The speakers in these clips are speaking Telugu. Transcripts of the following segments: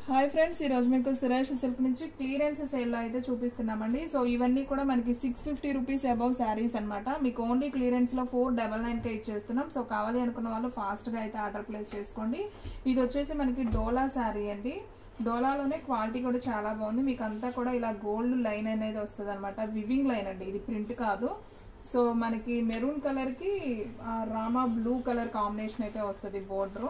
హాయ్ ఫ్రెండ్స్, ఈ రోజు మీకు సురేష్ సిల్క్ నుంచి క్లియరెన్స్ సేల్ లో అయితే చూపిస్తున్నామండి. సో ఇవన్నీ కూడా మనకి 650 రూపీస్ అబౌవ్ శారీస్ అన్నమాట. మీకు ఓన్లీ క్లియరెన్స్ లో 499 కే ఇచ్చేస్తున్నాం. సో కావాలి అనుకున్న వాళ్ళు ఫాస్ట్ గా అయితే ఆర్డర్ ప్లేస్ చేసుకోండి. ఇది వచ్చేసి మనకి డోలా శారీ అండి. డోలాలోనే క్వాలిటీ కూడా చాలా బాగుంది. మీకు అంతా కూడా ఇలా గోల్డ్ లైన్ అనేది వస్తుంది అనమాట. వివింగ్ లైన్ అండి, ఇది ప్రింట్ కాదు. సో మనకి మెరూన్ కలర్ కి రామా బ్లూ కలర్ కాంబినేషన్ అయితే వస్తుంది బోర్డర్.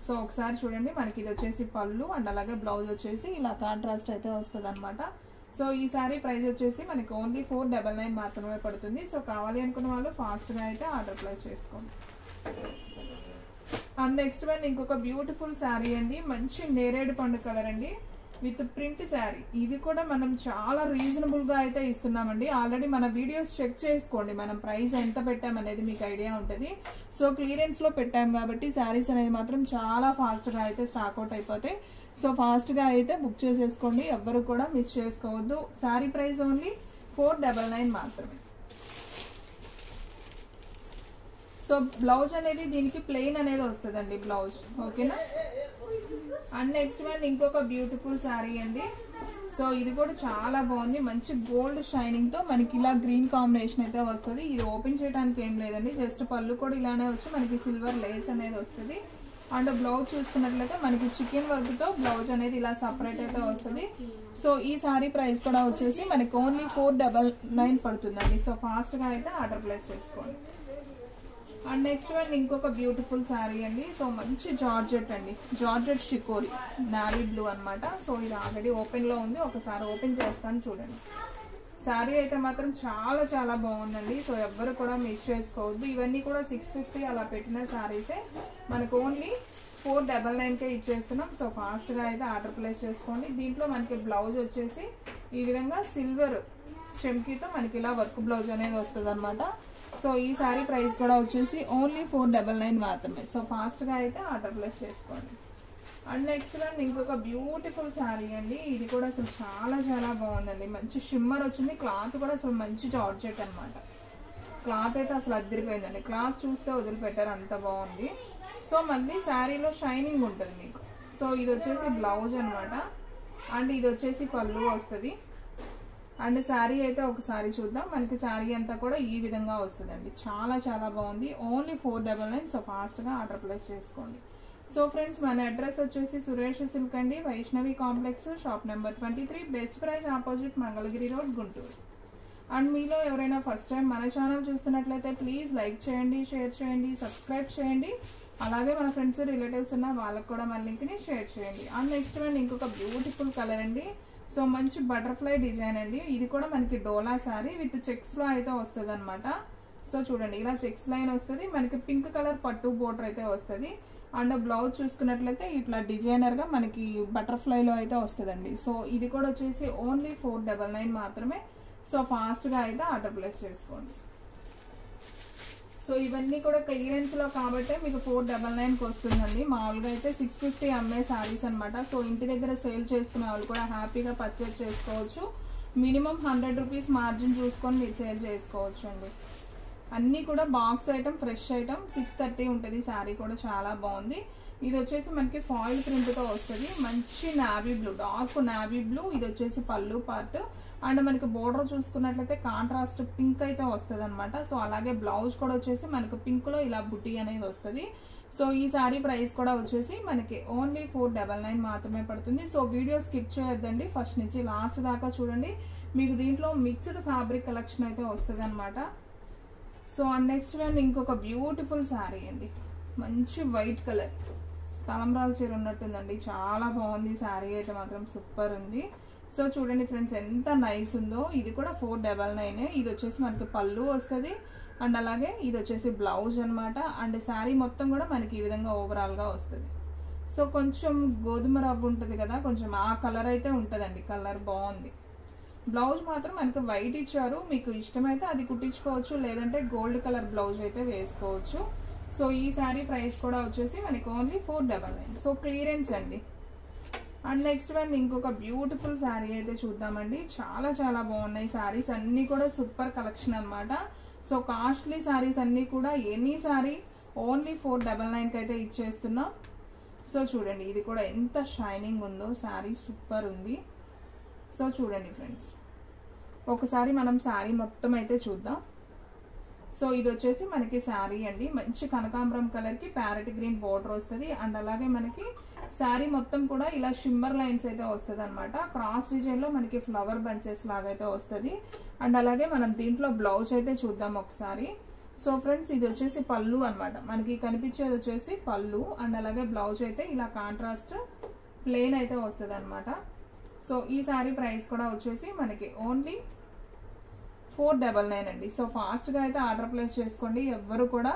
సో ఒకసారి చూడండి, మనకి ఇది వచ్చేసి పళ్ళు అండ్ అలాగే బ్లౌజ్ వచ్చేసి ఇలా కాంట్రాస్ట్ అయితే వస్తుంది అనమాట. సో ఈ సారీ ప్రైస్ వచ్చేసి మనకి ఓన్లీ 499 మాత్రమే పడుతుంది. సో కావాలి అనుకున్న వాళ్ళు ఫాస్ట్ గా అయితే ఆర్డర్ ప్లేస్ చేసుకోండి. అండ్ నెక్స్ట్ వన్ ఇంకొక బ్యూటిఫుల్ శారీ అండి. మంచి నేరేడు పండు కలర్ అండి విత్ ప్రింట్ శారీ. ఇది కూడా మనం చాలా రీజనబుల్ గా అయితే ఇస్తున్నామండి. ఆల్రెడీ మన వీడియోస్ చెక్ చేసుకోండి, మనం ప్రైస్ ఎంత పెట్టామనేది మీకు ఐడియా ఉంటుంది. సో క్లియరెన్స్ లో పెట్టాం కాబట్టి శారీస్ అనేది మాత్రం చాలా ఫాస్ట్ గా అయితే స్టాక్ అవుట్ అయిపోతాయి. సో ఫాస్ట్ గా అయితే బుక్ చేసేసుకోండి, ఎవ్వరు కూడా మిస్ చేసుకోవద్దు. శారీ ప్రైస్ ఓన్లీ 499 మాత్రమే. సో బ్లౌజ్ అనేది దీనికి ప్లెయిన్ అనేది వస్తుందండి బ్లౌజ్, ఓకేనా. అండ్ నెక్స్ట్ వన్ ఇంకొక బ్యూటిఫుల్ శారీ అండి. సో ఇది కూడా చాలా బాగుంది. మంచి గోల్డ్ షైనింగ్ తో మనకి ఇలా గ్రీన్ కాంబినేషన్ అయితే వస్తుంది. ఇది ఓపెన్ చేయడానికి ఏం లేదండి, జస్ట్ పళ్ళు కూడా ఇలానే వచ్చి మనకి సిల్వర్ లేస్ అనేది వస్తుంది. అండ్ బ్లౌజ్ చూసుకున్నట్లయితే మనకి చికెన్ వర్క్ తో బ్లౌజ్ అనేది ఇలా సపరేట్ అయితే వస్తుంది. సో ఈ శారీ ప్రైస్ కూడా వచ్చేసి మనకి ఓన్లీ 499 పడుతుందండి. సో ఫాస్ట్ గా అయితే ఆర్డర్ ప్లేస్ చేసుకోండి. అండ్ నెక్స్ట్ వన్ ఇంకొక బ్యూటిఫుల్ శారీ అండి. సో మంచి జార్జెట్ అండి, జార్జెట్ షికోరి నావీ బ్లూ అనమాట. సో ఇది ఆల్రెడీ ఓపెన్ లో ఉంది, ఒకసారి ఓపెన్ చేస్తాను చూడండి. శారీ అయితే మాత్రం చాలా చాలా బాగుందండి. సో ఎవ్వరు కూడా మిస్ చేసుకోవద్దు. ఇవన్నీ కూడా 650 అలా పెట్టిన శారీసే. మనకు ఓన్లీ 499 కే ఇచ్చేస్తున్నాం. సో ఫాస్ట్ గా అయితే ఆర్డర్ ప్లేస్ చేసుకోండి. దీంట్లో మనకి బ్లౌజ్ వచ్చేసి ఈ విధంగా సిల్వర్ చెంకీతో మనకి ఇలా వర్క్ బ్లౌజ్ అనేది వస్తుంది అనమాట. సో ఈ శారీ ప్రైస్ కూడా వచ్చేసి ఓన్లీ 499 మాత్రమే. సో ఫాస్ట్ గా అయితే ఆర్డర్ ప్లేస్ చేసుకోండి. అండ్ నెక్స్ట్ వన్ ఇంకొక బ్యూటిఫుల్ శారీ అండి. ఇది కూడా అసలు చాలా చాలా బాగుందండి. మంచి షిమ్మర్ వచ్చింది. క్లాత్ కూడా అసలు మంచి జార్జెట్ అనమాట. క్లాత్ అయితే అసలు అదిరిపోయిందండి. క్లాత్ చూస్తే వదిలిపెట్టారు, అంత బాగుంది. సో మళ్ళీ శారీలో షైనింగ్ ఉంటుంది మీకు. సో ఇది వచ్చేసి బ్లౌజ్ అనమాట. అండ్ ఇది వచ్చేసి పళ్ళు వస్తుంది. అండ్ శారీ అయితే ఒకసారి చూద్దాం. మనకి శారీ అంతా కూడా ఈ విధంగా వస్తుందండి. చాలా చాలా బాగుంది. ఓన్లీ 499. సో ఫాస్ట్ గా ఆర్డర్ ప్లేస్ చేసుకోండి. సో ఫ్రెండ్స్, మన అడ్రస్ వచ్చేసి సురేష్ సిల్క్ అండి, Vaishnavi complex, shop number 23, best price opposite Mangalagiri road, Guntur. And మీలో ఎవరైనా ఫస్ట్ టైం మన ఛానల్ చూస్తున్నట్లయితే ప్లీజ్ లైక్ చేయండి, షేర్ చేయండి, సబ్స్క్రైబ్ చేయండి. అలాగే మన ఫ్రెండ్స్ రిలేటివ్స్ ఉన్న వాళ్ళకి కూడా మన లింక్ ని షేర్ చేయండి. అండ్ నెక్స్ట్ వన్ ఇంకొక బ్యూటిఫుల్ కలర్ అండి. సో మంచి బటర్ఫ్లై డిజైన్ అండి. ఇది కూడా మనకి డోలా శారీ విత్ చెక్స్ లో అయితే వస్తుంది అనమాట. సో చూడండి, ఇలా చెక్స్ లైన్ వస్తుంది. మనకి పింక్ కలర్ పట్టు బోర్డర్ అయితే వస్తుంది. అండ్ బ్లౌజ్ చూసుకున్నట్లయితే ఇట్లా డిజైనర్ గా మనకి బటర్ఫ్లై లో అయితే వస్తుందండి. సో ఇది కూడా వచ్చేసి ఓన్లీ 499 మాత్రమే. సో ఫాస్ట్ గా అయితే ఆర్డర్ ప్లేస్ చేసుకోండి. సో ఇవన్నీ కూడా క్లియరెన్స్ లో కాబట్టి మీకు 499 వస్తుందండి. మామూలుగా అయితే 650 అమ్మే శారీస్ అనమాట. సో ఇంటి దగ్గర సేల్ చేసుకునే వాళ్ళు కూడా హ్యాపీగా పర్చేజ్ చేసుకోవచ్చు. మినిమం 100 రూపీస్ మార్జిన్ చూసుకొని మీరు సేల్ చేసుకోవచ్చు అండి. అన్ని కూడా బాక్స్ ఐటమ్, ఫ్రెష్ ఐటమ్. 630 ఉంటుంది. శారీ కూడా చాలా బాగుంది. ఇది వచ్చేసి మనకి ఫాయిల్ ప్రింట్ తో వస్తుంది. మంచి navy blue, dark navy blue. ఇది వచ్చేసి పళ్ళు పార్ట్. అండ్ మనకి బోర్డర్ చూసుకున్నట్లయితే కాంట్రాస్ట్ పింక్ అయితే వస్తుంది అనమాట. సో అలాగే బ్లౌజ్ కూడా వచ్చేసి మనకి పింక్ లో ఇలా బుట్టి అనేది వస్తుంది. సో ఈ శారీ ప్రైస్ కూడా వచ్చేసి మనకి ఓన్లీ 499 మాత్రమే పడుతుంది. సో వీడియో స్కిప్ చేయొద్దండి, ఫస్ట్ నుంచి లాస్ట్ దాకా చూడండి. మీకు దీంట్లో మిక్స్డ్ ఫ్యాబ్రిక్ కలెక్షన్ అయితే వస్తుంది అనమాట. సో అండ్ నెక్స్ట్ వన్ ఇంకొక బ్యూటిఫుల్ శారీ అండి. మంచి వైట్ కలర్ తలంబ్రాల చీర ఉన్నట్టుందండి. చాలా బాగుంది శారీ అయితే మాత్రం, సూపర్ ఉంది. సో చూడండి ఫ్రెండ్స్, ఎంత నైస్ ఉందో. ఇది కూడా 499. ఇది వచ్చేసి మనకి పళ్ళు వస్తుంది. అండ్ అలాగే ఇది వచ్చేసి బ్లౌజ్ అనమాట. అండ్ శారీ మొత్తం కూడా మనకి ఈ విధంగా ఓవరాల్ గా వస్తుంది. సో కొంచెం గోధుమ రవ్వ ఉంటుంది కదా, కొంచెం ఆ కలర్ అయితే ఉంటుందండి. కలర్ బాగుంది. బ్లౌజ్ మాత్రం మనకి వైట్ ఇచ్చారు. మీకు ఇష్టమైతే అది కుట్టించుకోవచ్చు, లేదంటే గోల్డ్ కలర్ బ్లౌజ్ అయితే వేసుకోవచ్చు. సో ఈ శారీ ప్రైస్ కూడా వచ్చేసి మనకి ఓన్లీ 499. సో క్లియరెన్స్ అండి. అండ్ నెక్స్ట్ వన్ ఇంకొక బ్యూటిఫుల్ శారీ అయితే చూద్దామండి. చాలా చాలా బాగున్నాయి శారీస్ అన్ని కూడా, సూపర్ కలెక్షన్ అనమాట. సో కాస్ట్లీ శారీస్ అన్ని కూడా ఎనీ శారీ ఓన్లీ 499 కి అయితే ఇచ్చేస్తున్నాం. సో చూడండి ఇది కూడా ఎంత షైనింగ్ ఉందో, శారీ సూపర్ ఉంది. సో చూడండి ఫ్రెండ్స్, ఒకసారి మనం శారీ మొత్తం అయితే చూద్దాం. సో ఇది వచ్చేసి మనకి శారీ అండి, మంచి కనకాంబరం కలర్ కి ప్యారెట్ గ్రీన్ బోర్డర్ వస్తుంది. అండ్ అలాగే మనకి శారీ మొత్తం కూడా ఇలా షిమ్మర్ లైన్స్ అయితే వస్తుంది అనమాట. క్రాస్ డిజైన్ లో మనకి ఫ్లవర్ బంచెస్ లాగా అయితే వస్తుంది. అండ్ అలాగే మనం దీంట్లో బ్లౌజ్ అయితే చూద్దాం ఒకసారి. సో ఫ్రెండ్స్, ఇది వచ్చేసి పళ్ళు అనమాట, మనకి కనిపించేది వచ్చేసి పళ్ళు. అండ్ అలాగే బ్లౌజ్ అయితే ఇలా కాంట్రాస్ట్ ప్లెయిన్ అయితే వస్తుంది అనమాట. సో ఈ శారీ ప్రైస్ కూడా వచ్చేసి మనకి ఓన్లీ 499 అండి. సో ఫాస్ట్ గా అయితే ఆర్డర్ ప్లేస్ చేసుకోండి, ఎవ్వరు కూడా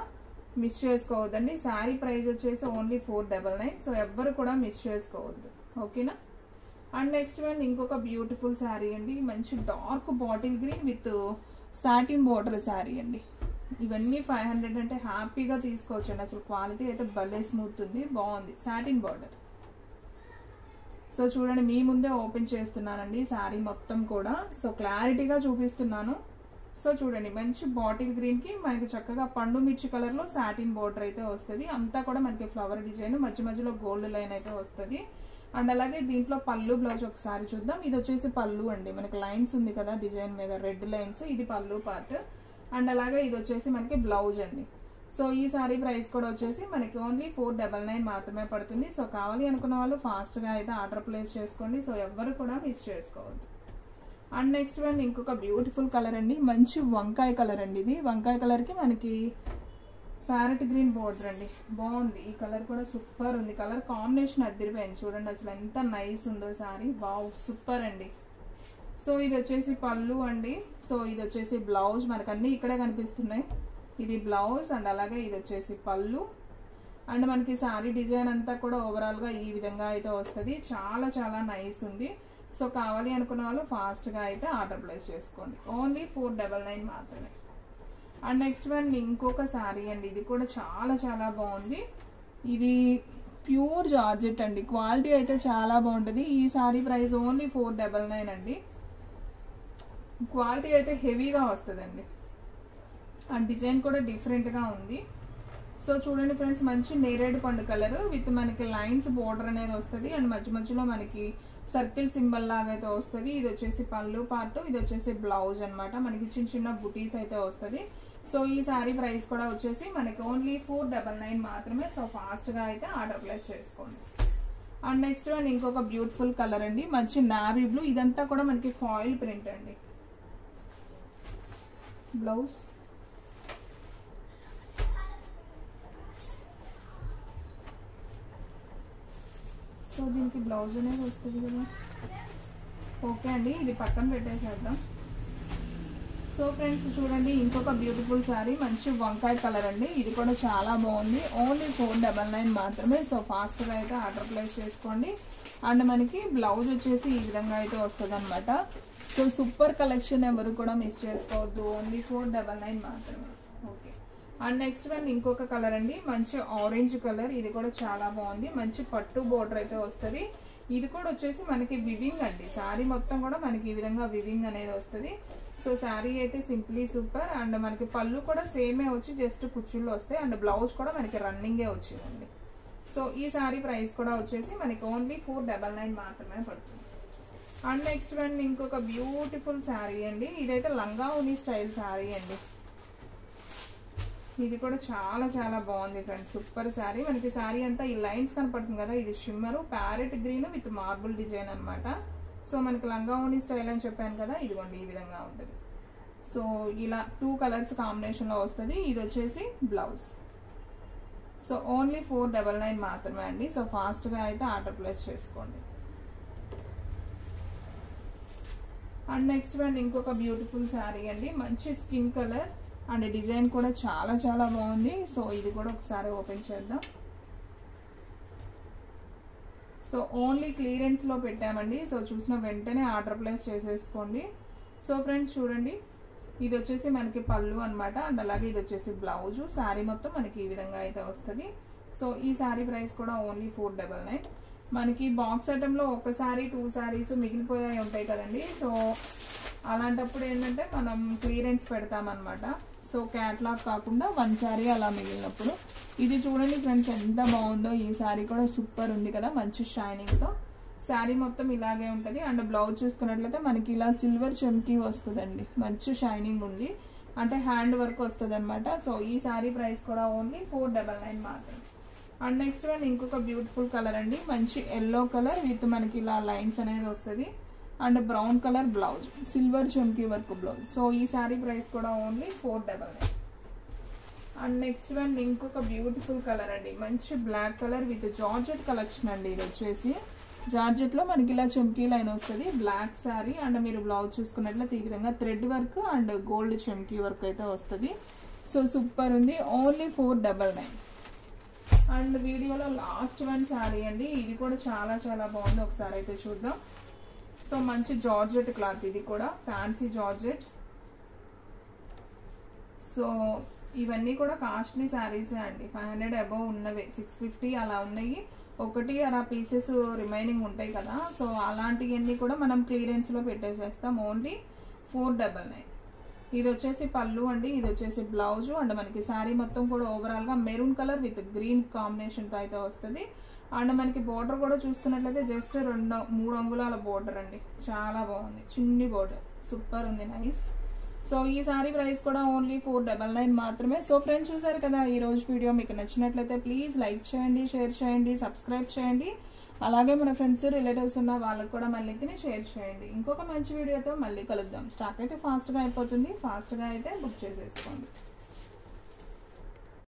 మిస్ చేసుకోవద్దండి. శారీ ప్రైస్ వచ్చేసి ఓన్లీ 499. సో ఎవ్వరు కూడా మిస్ చేసుకోవద్దు, ఓకేనా. అండ్ నెక్స్ట్ వన్ ఇంకొక బ్యూటిఫుల్ శారీ అండి, మంచి dark bottle green with satin border sari అండి. ఇవన్నీ 500 అంటే హ్యాపీగా తీసుకోవచ్చు అండి. అసలు క్వాలిటీ అయితే భలే స్మూత్ ఉంది, బాగుంది. Satin border. సో చూడండి, మీ ముందే ఓపెన్ చేస్తున్నానండి శారీ మొత్తం కూడా. సో క్లారిటీగా చూపిస్తున్నాను. సో చూడండి, మంచి బాటిల్ గ్రీన్ కి మనకి చక్కగా పండు మిర్చి కలర్ లో సాటిన్ బోర్డర్ అయితే వస్తుంది. అంతా కూడా మనకి ఫ్లవర్ డిజైన్, మధ్య మధ్యలో గోల్డ్ లైన్ అయితే వస్తుంది. అండ్ అలాగే దీంట్లో పళ్ళు బ్లౌజ్ ఒకసారి చూద్దాం. ఇది వచ్చేసి పళ్ళు అండి, మనకి లైన్స్ ఉంది కదా డిజైన్ మీద, రెడ్ లైన్స్, ఇది పళ్ళు పార్ట్. అండ్ అలాగే ఇది వచ్చేసి మనకి బ్లౌజ్ అండి. సో ఈ సారీ ప్రైస్ కూడా వచ్చేసి మనకి ఓన్లీ 499 మాత్రమే పడుతుంది. సో కావాలి అనుకున్న వాళ్ళు ఫాస్ట్ గా అయితే ఆర్డర్ ప్లేస్ చేసుకోండి. సో ఎవ్వరు కూడా మిస్ చేసుకోవద్దు. అండ్ నెక్స్ట్ వన్ ఇంకొక బ్యూటిఫుల్ కలర్ అండి, మంచి వంకాయ కలర్ అండి. ఇది వంకాయ కలర్ కి మనకి ప్యారెట్ గ్రీన్ బోర్డర్ అండి, బాగుంది. ఈ కలర్ కూడా సూపర్ ఉంది. కలర్ కాంబినేషన్ అదిరిపోయింది, చూడండి అసలు ఎంత నైస్ ఉందో సారీ. వావ్, సూపర్ అండి. సో ఇది వచ్చేసి పళ్ళు అండి. సో ఇది వచ్చేసి బ్లౌజ్, మనకు అన్ని ఇక్కడే కనిపిస్తున్నాయి. ఇది బ్లౌజ్ అండ్ అలాగే ఇది వచ్చేసి పళ్ళు. అండ్ మనకి శారీ డిజైన్ అంతా కూడా ఓవరాల్ గా ఈ విధంగా అయితే వస్తుంది. చాలా చాలా నైస్ ఉంది. సో కావాలి అనుకున్న వాళ్ళు ఫాస్ట్ గా అయితే ఆర్డర్ ప్లేస్ చేసుకోండి. ఓన్లీ 499 మాత్రమే. అండ్ నెక్స్ట్ వన్ ఇంకొక శారీ అండి, ఇది కూడా చాలా చాలా బాగుంది. ఇది ప్యూర్ జార్జెట్ అండి, క్వాలిటీ అయితే చాలా బాగుంటుంది. ఈ శారీ ప్రైస్ ఓన్లీ 499 అండి. క్వాలిటీ అయితే హెవీగా వస్తుందండి. ఆ డిజైన్ కూడా డిఫరెంట్ గా ఉంది. సో చూడండి ఫ్రెండ్స్, మంచి నేరేడు పండు కలర్ విత్ మనకి లైన్స్ బోర్డర్ అనేది వస్తుంది. అండ్ మధ్య మధ్యలో మనకి సర్కిల్ సింబల్ లాగా అయితే వస్తుంది. ఇది వచ్చేసి పళ్ళు పార్ట్, ఇది వచ్చేసి బ్లౌజ్ అనమాట. మనకి చిన్న చిన్న బుటీస్ అయితే వస్తుంది. సో ఈ శారీ ప్రైస్ కూడా వచ్చేసి మనకి ఓన్లీ 499 మాత్రమే. సో ఫాస్ట్ గా అయితే ఆర్డర్ ప్లేస్ చేసుకోండి. అండ్ నెక్స్ట్ వన్ ఇంకొక బ్యూటిఫుల్ కలర్ అండి, మంచి నావీ బ్లూ. ఇదంతా కూడా మనకి ఫాయిల్ ప్రింట్ అండి. బ్లౌజ్ సో దీనికి బ్లౌజ్ అనేది వస్తుంది కదా. ఓకే అండి, ఇది పక్కన పెట్టేసేద్దాం. సో ఫ్రెండ్స్ చూడండి, ఇంకొక బ్యూటిఫుల్ శారీ, మంచి వంకాయ కలర్ అండి. ఇది కూడా చాలా బాగుంది. ఓన్లీ 499 మాత్రమే. సో ఫాస్ట్ గా అయితే ఆర్డర్ ప్లేస్ చేసుకోండి. అండ్ మనకి బ్లౌజ్ వచ్చేసి ఈ విధంగా అయితే వస్తుంది అనమాట. సో సూపర్ కలెక్షన్, ఎవరు కూడా మిస్ చేసుకోవద్దు. ఓన్లీ 499 మాత్రమే. ఓకే. అండ్ నెక్స్ట్ వన్ ఇంకొక కలర్ అండి, మంచి ఆరెంజ్ కలర్. ఇది కూడా చాలా బాగుంది. మంచి పట్టు బోర్డర్ అయితే వస్తుంది. ఇది కూడా వచ్చేసి మనకి వివింగ్ అండి. శారీ మొత్తం కూడా మనకి ఈ విధంగా వివింగ్ అనేది వస్తుంది. సో శారీ అయితే సింప్లీ సూపర్. అండ్ మనకి పళ్ళు కూడా సేమే వచ్చి జస్ట్ కుచ్చుళ్ళు వస్తాయి. అండ్ బ్లౌజ్ కూడా మనకి రన్నింగే వచ్చిందండి. సో ఈ శారీ ప్రైస్ కూడా వచ్చేసి మనకి ఓన్లీ 499 మాత్రమే పడుతుంది. అండ్ నెక్స్ట్ వన్ ఇంకొక బ్యూటిఫుల్ శారీ అండి, ఇదైతే లంగా ఉని స్టైల్ శారీ అండి. ఇది కూడా చాలా చాలా బాగుంది ఫ్రెండ్స్, సూపర్ శారీ. మనకి శారీ అంతా ఈ లైన్స్ కనపడుతుంది కదా, ఇది shimmer parrot green with marble design అనమాట. సో మనకి లంగా ఓని స్టైల్ అని చెప్పాను కదా, ఇదిగోండి ఈ విధంగా ఉంటుంది. సో ఇలా 2 కలర్స్ కాంబినేషన్ లో వస్తుంది. ఇది వచ్చేసి బ్లౌజ్. సో ఓన్లీ 499 మాత్రమే అండి. సో ఫాస్ట్ గా అయితే ఆర్డర్ ప్లేస్ చేసుకోండి. అండ్ నెక్స్ట్ వన్ ఇంకొక బ్యూటిఫుల్ శారీ అండి, మంచి స్కిన్ కలర్ అండ్ డిజైన్ కూడా చాలా చాలా బాగుంది. సో ఇది కూడా ఒకసారి ఓపెన్ చేద్దాం. సో ఓన్లీ క్లియరెన్స్ లో పెట్టామండి. సో చూసిన వెంటనే ఆర్డర్ ప్లేస్ చేసేసుకోండి. సో ఫ్రెండ్స్ చూడండి, ఇది వచ్చేసి మనకి పళ్ళు అనమాట. అండ్ అలాగే ఇది వచ్చేసి బ్లౌజ్. శారీ మొత్తం మనకి ఈ విధంగా అయితే వస్తుంది. సో ఈ శారీ ప్రైస్ కూడా ఓన్లీ 499. మనకి బాక్స్ ఐటమ్ లో ఒక శారీ 2 శారీస్ మిగిలిపోయాయి ఉంటాయి కదండి. సో అలాంటప్పుడు ఏంటంటే మనం క్లియరెన్స్ పెడతామన్నమాట. సో క్యాట్లాగ్ కాకుండా 1 శారీ అలా మిగిలినప్పుడు ఇది చూడండి ఫ్రెండ్స్ ఎంత బాగుందో. ఈ శారీ కూడా సూపర్ ఉంది కదా, మంచి షైనింగ్తో. శారీ మొత్తం ఇలాగే ఉంటుంది. అండ్ బ్లౌజ్ చూసుకున్నట్లయితే మనకి ఇలా సిల్వర్ చెమ్కీ వస్తుందండి, మంచి షైనింగ్ ఉంది, అంటే హ్యాండ్ వర్క్ వస్తుంది అనమాట. సో ఈ శారీ ప్రైస్ కూడా ఓన్లీ 499 మాత్రం. అండ్ నెక్స్ట్ వన్ ఇంకొక బ్యూటిఫుల్ కలర్ అండి, మంచి ఎల్లో కలర్ విత్ మనకి ఇలా లైన్స్ అనేది వస్తుంది. And brown colour blouse, silver చెమ్కీ వర్క్ బ్లౌజ్. సో ఈ శారీ ప్రైస్ కూడా ఓన్లీ 499. అండ్ నెక్స్ట్ వన్ ఇంకొక బ్యూటిఫుల్ కలర్ అండి, మంచి black colour with georgette collection అండి. ఇది వచ్చేసి జార్జెట్లో మనకి ఇలా చెమ్కీ లైన్ వస్తుంది, బ్లాక్ శారీ. అండ్ మీరు బ్లౌజ్ చూసుకున్నట్లయితే ఈ విధంగా థ్రెడ్ వర్క్ అండ్ గోల్డ్ చెమ్కీ వర్క్ అయితే వస్తుంది. సో సూపర్ ఉంది, ఓన్లీ 499. అండ్ వీడియోలో లాస్ట్ వన్ శారీ అండి, ఇది కూడా చాలా చాలా బాగుంది, ఒకసారి అయితే చూద్దాం. సో మంచి జార్జెట్ క్లాత్, ఇది కూడా ఫ్యాన్సీ జార్జెట్. సో ఇవన్నీ కూడా కాస్ట్లీ శారీసే అండి, 500 అబౌవ్ ఉన్నవే, 650 అలా ఉన్నాయి. ఒకటి అలా పీసెస్ రిమైనింగ్ ఉంటాయి కదా, సో అలాంటివన్నీ కూడా మనం క్లియరెన్స్లో పెట్టేసేస్తాం, ఓన్లీ 499. ఇది వచ్చేసి పళ్ళు అండి, ఇది వచ్చేసి బ్లౌజు. అండ్ మనకి శారీ మొత్తం కూడా ఓవరాల్గా మెరూన్ కలర్ విత్ గ్రీన్ కాంబినేషన్తో అయితే వస్తుంది. అండ్ మనకి బోర్డర్ కూడా చూసుకున్నట్లయితే జస్ట్ 2-3 అంగుళాల బోర్డర్ అండి, చాలా బాగుంది, చిన్ని బోర్డర్, సూపర్ ఉంది, నైస్. సో ఈ సారీ ప్రైస్ కూడా ఓన్లీ 499 మాత్రమే. సో ఫ్రెండ్స్ చూసారు కదా ఈ రోజు వీడియో, మీకు నచ్చినట్లయితే ప్లీజ్ లైక్ చేయండి, షేర్ చేయండి, సబ్స్క్రైబ్ చేయండి. అలాగే మన ఫ్రెండ్స్ రిలేటివ్స్ ఉన్న వాళ్ళకి కూడా మళ్ళీ షేర్ చేయండి. ఇంకొక మంచి వీడియోతో మళ్ళీ కలుద్దాం. స్టాక్ అయితే ఫాస్ట్గా అయిపోతుంది, ఫాస్ట్గా అయితే బుక్ చేసేసుకోండి.